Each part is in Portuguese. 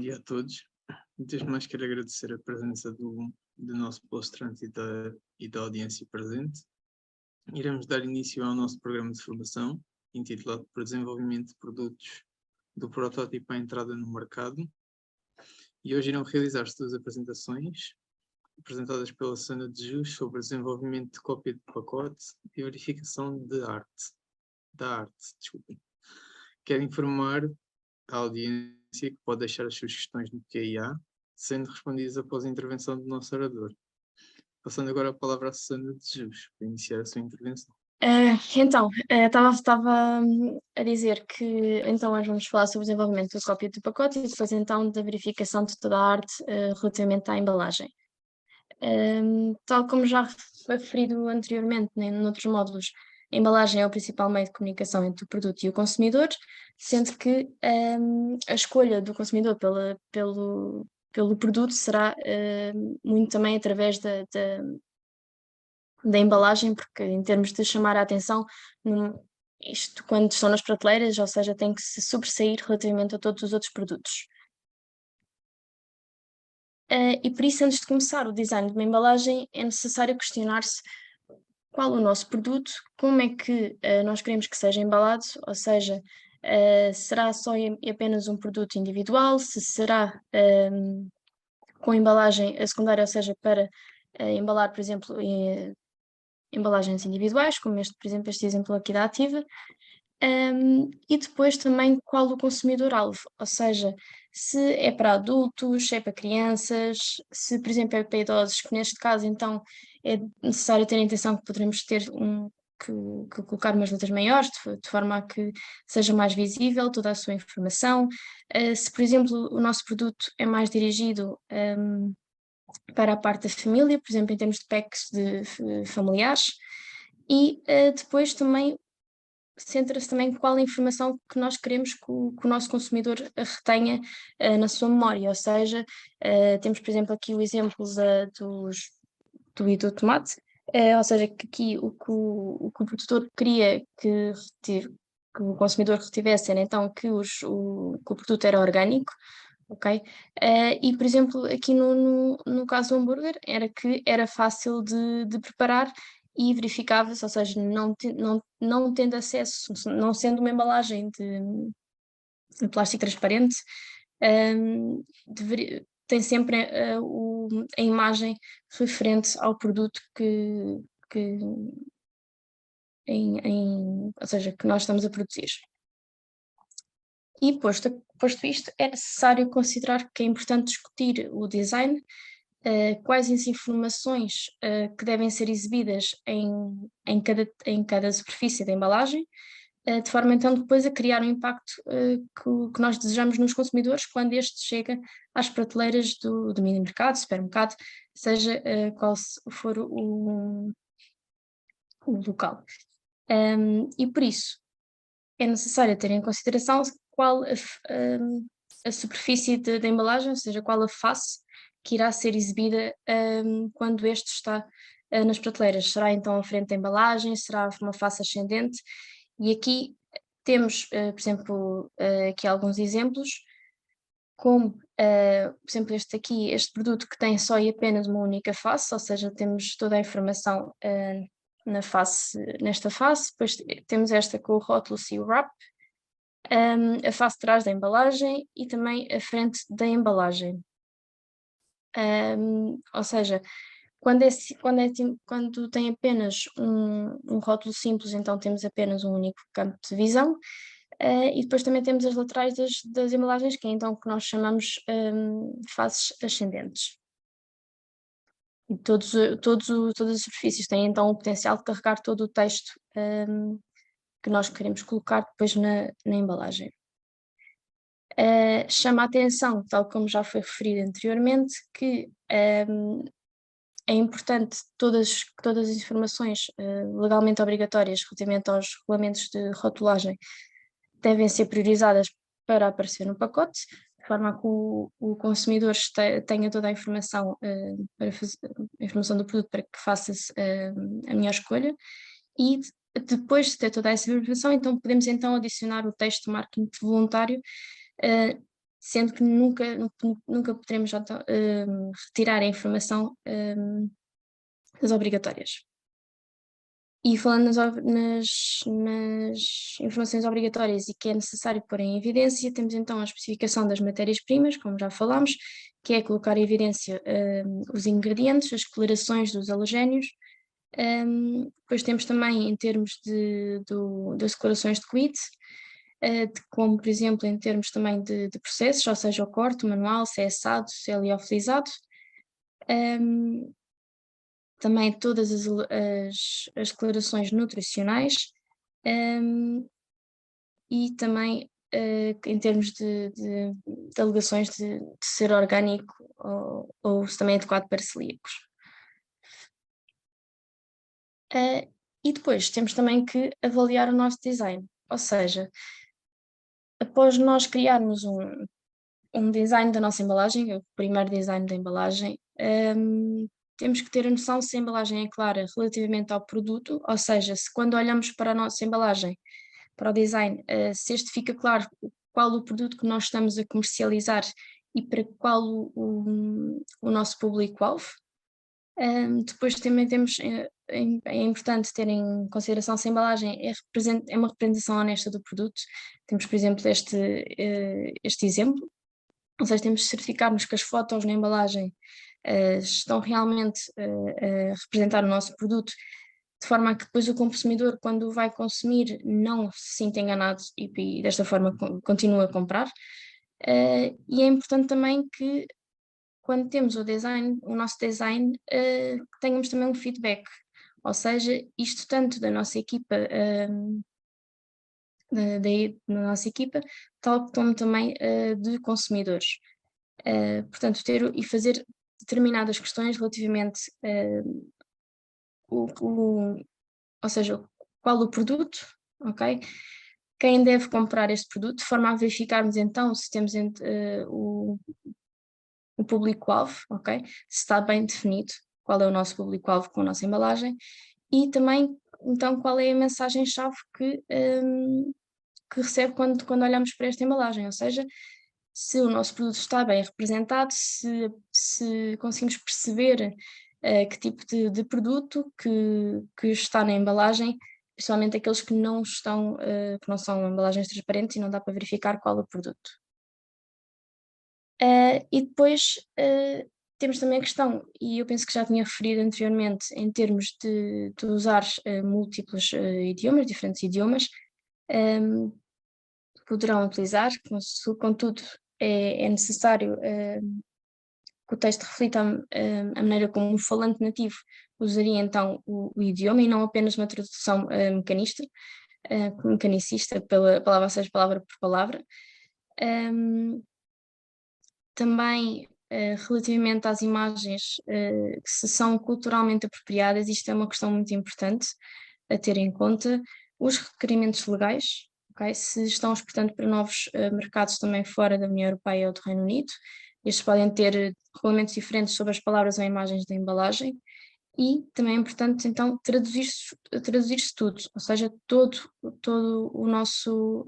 dia a todos. Desde mais quero agradecer a presença do nosso palestrante e da audiência presente. Iremos dar início ao nosso programa de formação, intitulado por Desenvolvimento de Produtos do Protótipo à Entrada no Mercado. E hoje irão realizar-se duas apresentações, apresentadas pela Susana de Jesus sobre desenvolvimento de cópia de pacote e verificação da arte. Quero informar a audiência que pode deixar as suas questões no QIA, sendo respondidas após a intervenção do nosso orador. Passando agora a palavra à Susana de Jesus, para iniciar a sua intervenção. Estava a dizer que então hoje vamos falar sobre o desenvolvimento da cópia do pacote e depois então da verificação de toda a arte relativamente à embalagem. Tal como já foi referido anteriormente, noutros módulos, a embalagem é o principal meio de comunicação entre o produto e o consumidor, sendo que a escolha do consumidor pelo produto será muito também através da embalagem, porque em termos de chamar a atenção, isto quando estão nas prateleiras, ou seja, tem que se sobressair relativamente a todos os outros produtos. E por isso, antes de começar o design de uma embalagem, é necessário questionar-se qual o nosso produto, como é que nós queremos que seja embalado, ou seja, será só e apenas um produto individual, se será com embalagem secundária, ou seja, para embalar, por exemplo, embalagens individuais, como por exemplo, este exemplo aqui da Ativa, e depois também qual o consumidor-alvo, ou seja, se é para adultos, se é para crianças, se, por exemplo, é para idosos, que neste caso, então, é necessário ter em atenção que poderemos ter que colocar umas letras maiores, de forma a que seja mais visível toda a sua informação. Se, por exemplo, o nosso produto é mais dirigido para a parte da família, por exemplo, em termos de packs familiares, e depois também centra-se também qual a informação que nós queremos que o nosso consumidor retenha na sua memória, ou seja, temos, por exemplo, aqui o exemplo do e do tomate, ou seja, que aqui o que o produtor queria que o consumidor retivesse era então que o produto era orgânico, ok? E, por exemplo, aqui no caso do hambúrguer, era que era fácil de preparar e verificável-se, ou seja, não tendo acesso, não sendo uma embalagem de plástico transparente, tem sempre a imagem referente ao produto ou seja, que nós estamos a produzir. E posto isto, é necessário considerar que é importante discutir o design, quais as informações que devem ser exibidas em cada superfície da embalagem, de forma então depois a criar um impacto que nós desejamos nos consumidores quando este chega às prateleiras do mini mercado, supermercado, seja qual for o local. E por isso é necessário ter em consideração qual a superfície da embalagem, ou seja, qual a face que irá ser exibida quando este está nas prateleiras. Será então a frente da embalagem, será uma face ascendente? E aqui temos, por exemplo, aqui alguns exemplos, como, por exemplo, este produto que tem só e apenas uma única face, ou seja, temos toda a informação nesta face, depois temos esta com o rótulo e o wrap, a face de trás da embalagem e também a frente da embalagem. Ou seja, quando tem apenas um rótulo simples, então temos apenas um único campo de visão, e depois também temos as laterais das embalagens, que é então o que nós chamamos faces ascendentes. E todas as superfícies têm então o potencial de carregar todo o texto que nós queremos colocar depois na embalagem. Chama a atenção, tal como já foi referido anteriormente, que é importante todas as informações legalmente obrigatórias relativamente aos regulamentos de rotulagem devem ser priorizadas para aparecer no pacote, de forma a que o consumidor tenha toda a informação, a informação do produto para que faça a melhor escolha, e depois de ter toda essa informação, então podemos então adicionar o texto de marketing voluntário sendo que nunca poderemos retirar a informação das obrigatórias. E falando nas informações obrigatórias e que é necessário pôr em evidência, temos então a especificação das matérias-primas, como já falámos, que é colocar em evidência os ingredientes, as declarações dos halogénios. Depois temos também, em termos das declarações de quid, como por exemplo em termos também de processos, ou seja, o corte, o manual, se é assado, se é liofilizado. Também todas as declarações nutricionais, e também em termos de alegações de ser orgânico ou se também é adequado para celíacos. E depois temos também que avaliar o nosso design, ou seja, após nós criarmos um design da nossa embalagem, o primeiro design da embalagem, temos que ter a noção se a embalagem é clara relativamente ao produto, ou seja, se quando olhamos para a nossa embalagem, para o design, se este fica claro qual o produto que nós estamos a comercializar e para qual o nosso público-alvo. Depois também temos, é importante ter em consideração se a embalagem é uma representação honesta do produto. Temos, por exemplo, este exemplo, ou seja, temos de certificarmos que as fotos na embalagem estão realmente a representar o nosso produto, de forma a que depois o consumidor, quando vai consumir, não se sinta enganado e desta forma continua a comprar. E é importante também que, quando temos o nosso design, tenhamos também um feedback, ou seja, isto tanto da nossa equipa, da nossa equipa, tal como também de consumidores. Portanto, fazer determinadas questões relativamente ou seja, qual o produto, ok? Quem deve comprar este produto, de forma a verificarmos então se temos o público-alvo, ok? Se está bem definido qual é o nosso público-alvo com a nossa embalagem e também, então, qual é a mensagem-chave que recebe quando olhamos para esta embalagem, ou seja, se o nosso produto está bem representado, se conseguimos perceber que tipo de produto que está na embalagem, principalmente aqueles que não são embalagens transparentes e não dá para verificar qual é o produto. E depois temos também a questão, e eu penso que já tinha referido anteriormente, em termos de usar múltiplos idiomas, diferentes idiomas, poderão utilizar, contudo é necessário que o texto reflita a maneira como um falante nativo usaria então o idioma e não apenas uma tradução mecanicista pela palavra, ou seja, palavra por palavra. Também relativamente às imagens que se são culturalmente apropriadas, isto é uma questão muito importante a ter em conta, os requerimentos legais, okay? Se estão exportando para novos mercados também fora da União Europeia ou do Reino Unido, estes podem ter regulamentos diferentes sobre as palavras ou imagens da embalagem, e também é importante então traduzir-se tudo, ou seja, todo o nosso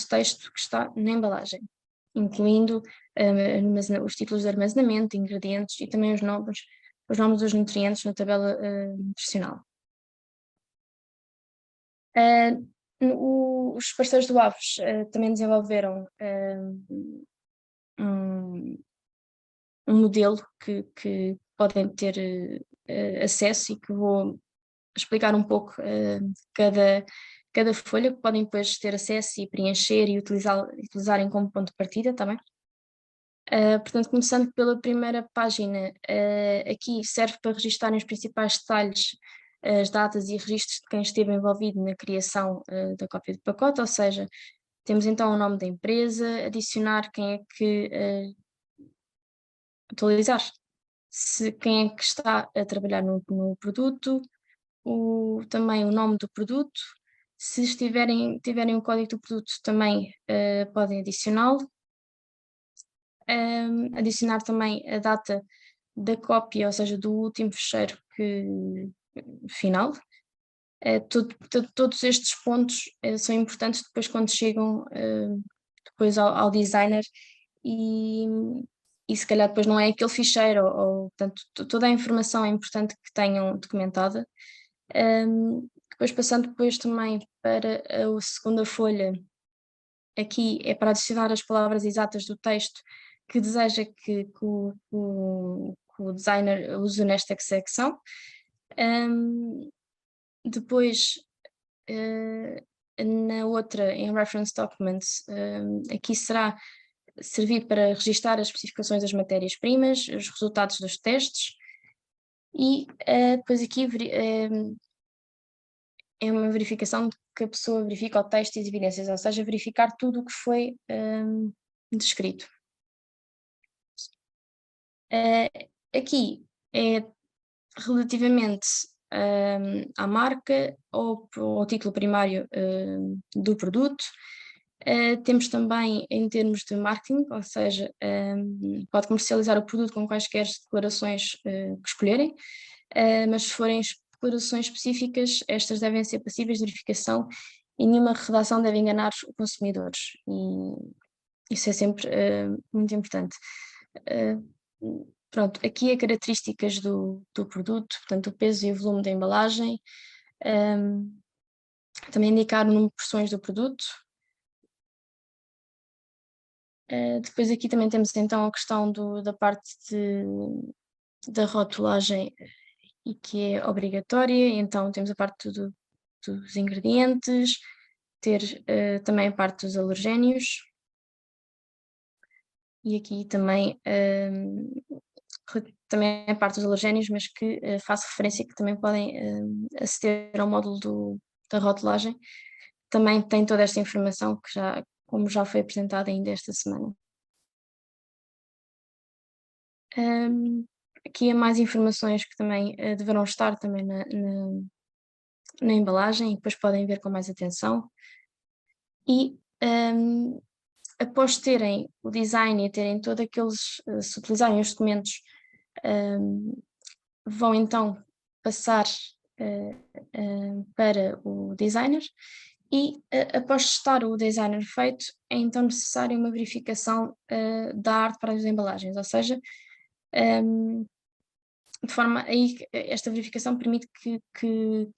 texto que está na embalagem, incluindo os títulos de armazenamento, ingredientes e também os nomes dos nutrientes na tabela nutricional. Os parceiros do Aves também desenvolveram um modelo que podem ter acesso e que vou explicar um pouco cada folha, que podem depois ter acesso e preencher e utilizarem como ponto de partida também. Portanto, começando pela primeira página, aqui serve para registarem os principais detalhes, as datas e registros de quem esteve envolvido na criação da cópia de pacote, ou seja, temos então o nome da empresa, adicionar quem é que atualizar, quem é que está a trabalhar no produto, também o nome do produto, se tiverem o código do produto também podem adicioná-lo. Adicionar também a data da cópia, ou seja, do último fecheiro final. Todos estes pontos são importantes depois quando chegam depois ao designer e se calhar depois não é aquele ficheiro, portanto, toda a informação é importante que tenham documentada. Depois passando depois também para a segunda folha, aqui é para adicionar as palavras exatas do texto que deseja que o designer use nesta secção. Depois, na outra, em Reference Documents, aqui será servir para registar as especificações das matérias-primas, os resultados dos testes, e depois aqui é uma verificação de que a pessoa verifica o texto e as evidências, ou seja, verificar tudo o que foi descrito. Aqui é relativamente à marca ou ao título primário do produto. Temos também em termos de marketing, ou seja, pode comercializar o produto com quaisquer declarações que escolherem, mas se forem declarações específicas, estas devem ser passíveis de verificação e nenhuma redação deve enganar os consumidores, e isso é sempre muito importante. Pronto, aqui é características do produto, portanto o peso e o volume da embalagem, também indicar o número de porções do produto. Depois aqui também temos então a questão da parte da rotulagem e que é obrigatória, então temos a parte dos ingredientes, ter também a parte dos alergénios, e aqui também a parte dos alergénios, mas que faço referência que também podem aceder ao módulo da rotulagem, também tem toda esta informação que como já foi apresentada ainda esta semana. Aqui há mais informações que também deverão estar também na embalagem e depois podem ver com mais atenção. E após terem o design e terem todos aqueles, se utilizarem os documentos, vão então passar para o designer e após estar o designer feito, é então necessário uma verificação da arte para as embalagens, ou seja, de forma aí esta verificação permite que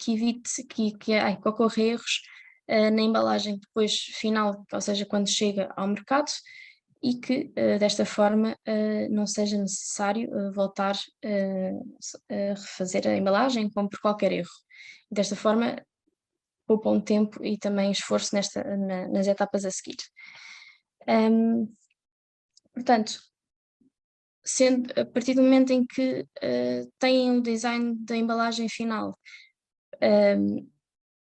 evite que ocorra erros na embalagem depois final, ou seja, quando chega ao mercado, e que desta forma não seja necessário voltar a refazer a embalagem por qualquer erro. Desta forma poupam tempo e também esforço nas etapas a seguir. Portanto, a partir do momento em que têm o design da embalagem final,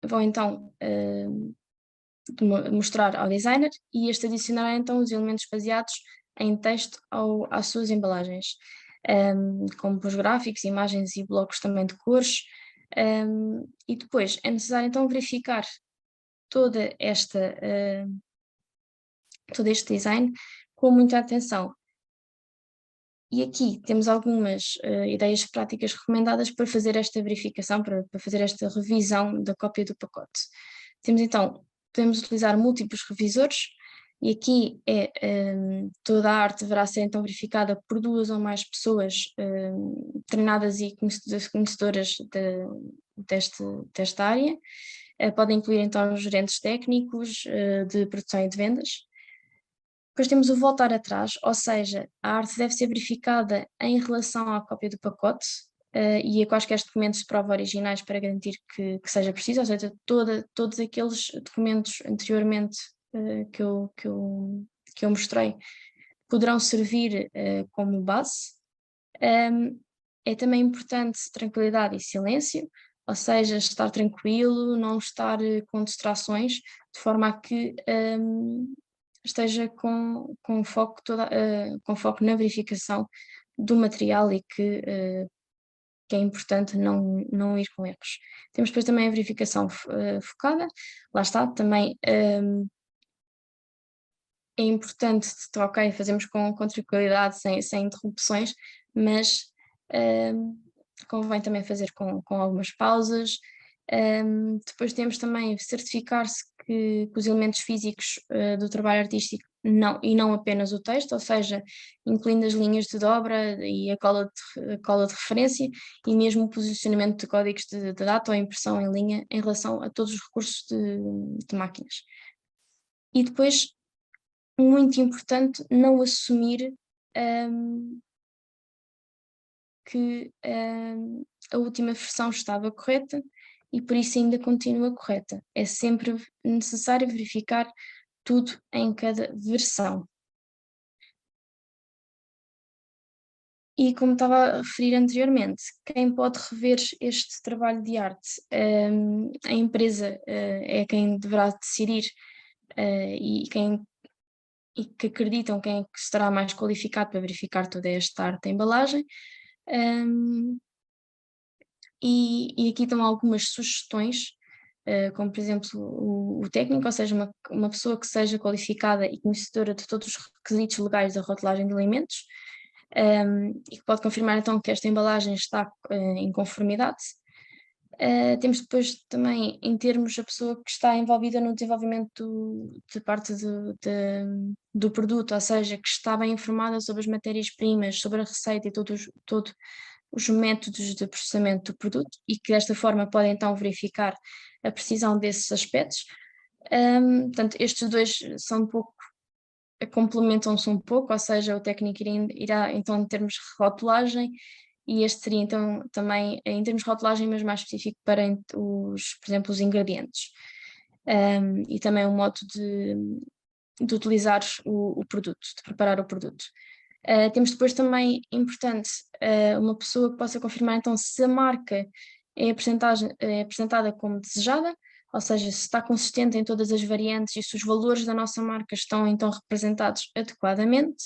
vão então mostrar ao designer e este adicionará então os elementos baseados em texto às suas embalagens, como os gráficos, imagens e blocos também de cores, e depois é necessário então verificar todo este design com muita atenção. E aqui temos algumas ideias práticas recomendadas para fazer esta verificação, para fazer esta revisão da cópia do pacote. Temos então, podemos utilizar múltiplos revisores, e aqui toda a arte deverá ser então verificada por 2 ou mais pessoas treinadas e conhecedoras desta área. Podem incluir então os gerentes técnicos de produção e de vendas. Depois temos o voltar atrás, ou seja, a arte deve ser verificada em relação à cópia do pacote e a quaisquer documentos de prova originais para garantir que seja preciso, ou seja, todos aqueles documentos anteriormente que eu mostrei poderão servir como base. É também importante tranquilidade e silêncio, ou seja, estar tranquilo, não estar com distrações, de forma a que esteja com foco na verificação do material e que é importante não ir com erros. Temos depois também a verificação focada, lá está, também é importante, ok, fazemos com tranquilidade, sem interrupções, mas convém também fazer com algumas pausas. Depois temos também certificar-se que os elementos físicos do trabalho artístico e não apenas o texto, ou seja, incluindo as linhas de dobra e a cola de referência e mesmo o posicionamento de códigos de data ou impressão em linha em relação a todos os recursos de máquinas. E depois, muito importante, não assumir que a última versão estava correta e por isso ainda continua correta. É sempre necessário verificar tudo em cada versão. E como estava a referir anteriormente, quem pode rever este trabalho de arte? A empresa é quem deverá decidir e que acreditam quem é que estará mais qualificado para verificar toda esta arte da embalagem. E aqui estão algumas sugestões, como por exemplo o técnico, ou seja, uma pessoa que seja qualificada e conhecedora de todos os requisitos legais da rotulagem de alimentos, e que pode confirmar então que esta embalagem está em conformidade. Temos depois também, em termos, a pessoa que está envolvida no desenvolvimento de parte do produto, ou seja, que está bem informada sobre as matérias-primas, sobre a receita e todos os métodos de processamento do produto e que desta forma pode então verificar a precisão desses aspectos. Portanto, estes dois são um pouco, complementam-se um pouco, ou seja, o técnico irá então em termos de rotulagem e este seria então também em termos de rotulagem, mas mais específico para por exemplo, os ingredientes. E também o modo de utilizar o produto, de preparar o produto. Temos depois também, importante, uma pessoa que possa confirmar então se a marca é apresentada como desejada, ou seja, se está consistente em todas as variantes e se os valores da nossa marca estão então representados adequadamente.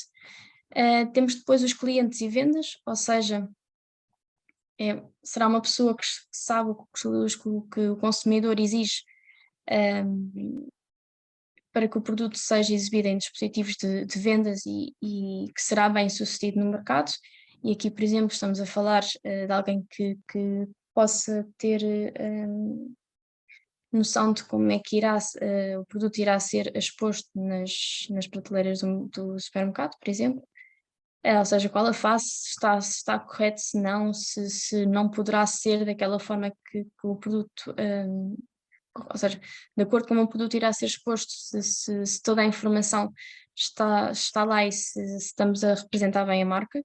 Temos depois os clientes e vendas, ou seja, será uma pessoa que sabe o que o consumidor exige para que o produto seja exibido em dispositivos de vendas e que será bem sucedido no mercado. E aqui, por exemplo, estamos a falar de alguém que possa ter noção de como é que o produto irá ser exposto nas prateleiras do supermercado, por exemplo. Ou seja, qual a face, se está correto, se não poderá ser daquela forma que o produto, ou seja, de acordo com como o produto irá ser exposto, se toda a informação está lá e se estamos a representar bem a marca.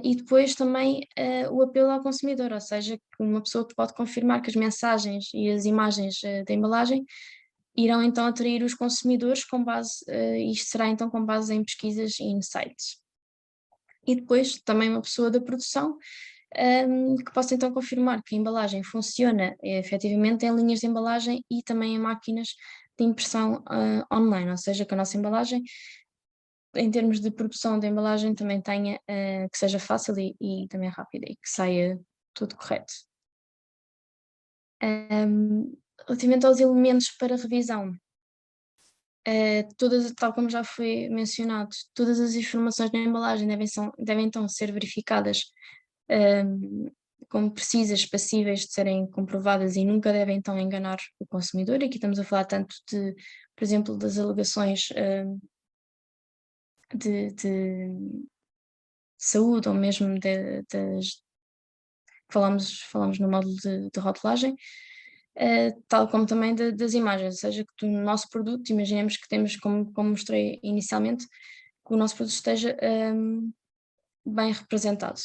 E depois também o apelo ao consumidor, ou seja, uma pessoa que pode confirmar que as mensagens e as imagens da embalagem irão então atrair os consumidores com base, isto será então com base em pesquisas e insights. E depois também uma pessoa da produção que possa então confirmar que a embalagem funciona efetivamente em linhas de embalagem e também em máquinas de impressão online, ou seja, que a nossa embalagem, em termos de produção de embalagem, também tenha, que seja fácil e também rápida e que saia tudo correto. Relativamente aos elementos para revisão, tal como já foi mencionado, todas as informações na embalagem devem então ser verificadas como precisas, passíveis de serem comprovadas e nunca devem então enganar o consumidor. Aqui estamos a falar tanto por exemplo, das alegações de saúde ou mesmo falamos no módulo de rotulagem, tal como também das imagens, ou seja, que do nosso produto, imaginemos que temos, como mostrei inicialmente, que o nosso produto esteja bem representado.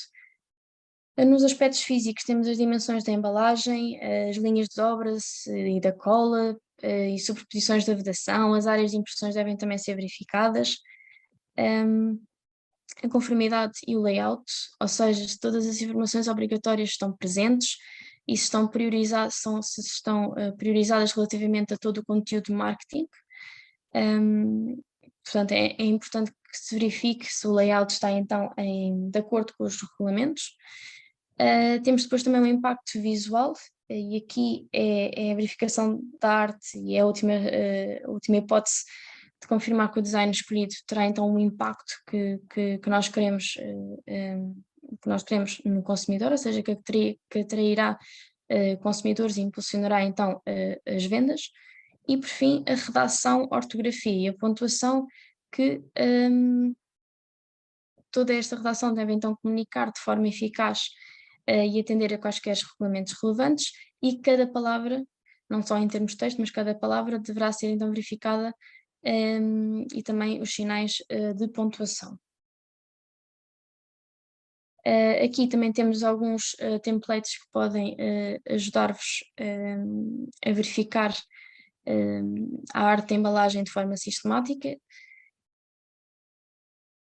Nos aspectos físicos temos as dimensões da embalagem, as linhas de dobras e da cola e sobreposições da vedação, as áreas de impressões devem também ser verificadas, a conformidade e o layout, ou seja, se todas as informações obrigatórias estão presentes e se estão priorizadas relativamente a todo o conteúdo de marketing. Portanto, é importante que se verifique se o layout está então de acordo com os regulamentos. Temos depois também o impacto visual, e aqui é a verificação da arte e é a última hipótese de confirmar que o design escolhido terá então um impacto que nós queremos no consumidor, ou seja, que atrairá consumidores e impulsionará então as vendas. E por fim, a redação, a ortografia e a pontuação que toda esta redação deve então comunicar de forma eficaz e atender a quaisquer regulamentos relevantes, e cada palavra, não só em termos de texto, mas cada palavra deverá ser então verificada e também os sinais de pontuação. Aqui também temos alguns templates que podem ajudar-vos a verificar a arte da embalagem de forma sistemática.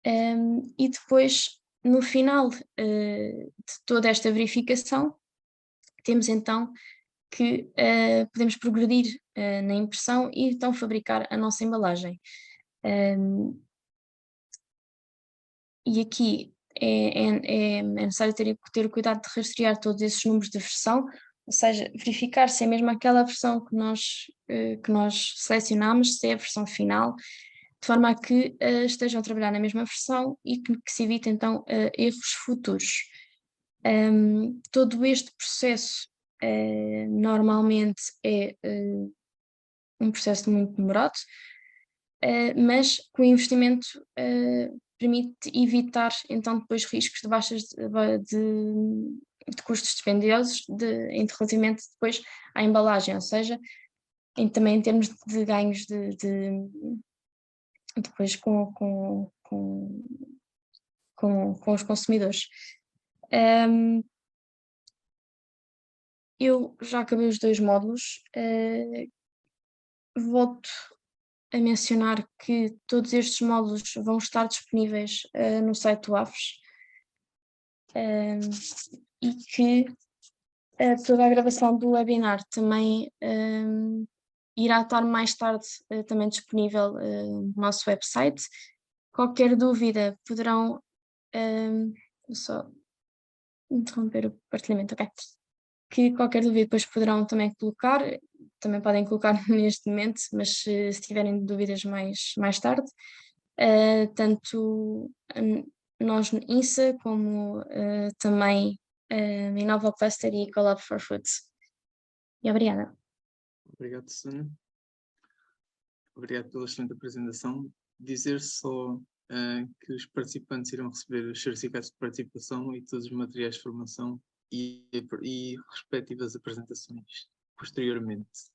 E depois, no final de toda esta verificação, temos então que podemos progredir na impressão e então fabricar a nossa embalagem. E aqui é necessário ter o cuidado de rastrear todos esses números de versão, ou seja, verificar se é mesmo aquela versão que nós selecionamos, se é a versão final, de forma a que estejam a trabalhar na mesma versão e que se evite então erros futuros. Todo este processo normalmente é um processo muito demorado, mas com o investimento permite evitar então depois riscos de baixas de custos dispendiosos relativamente depois à embalagem, ou seja, também em termos de ganhos depois com os consumidores. Eu já acabei os 2 módulos, volto a mencionar que todos estes módulos vão estar disponíveis no site do AFES, e que toda a gravação do webinar também irá estar mais tarde também disponível no nosso website. Qualquer dúvida poderão só interromper o partilhamento, ok? Que qualquer dúvida depois poderão também colocar, também podem colocar neste momento, mas se tiverem dúvidas mais tarde, tanto nós no INSA como também Innova Cluster e Collab for Foods. E obrigada. Obrigado, Susana. Obrigado pela excelente apresentação. Dizer só que os participantes irão receber os certificados de participação e todos os materiais de formação e respectivas apresentações posteriormente.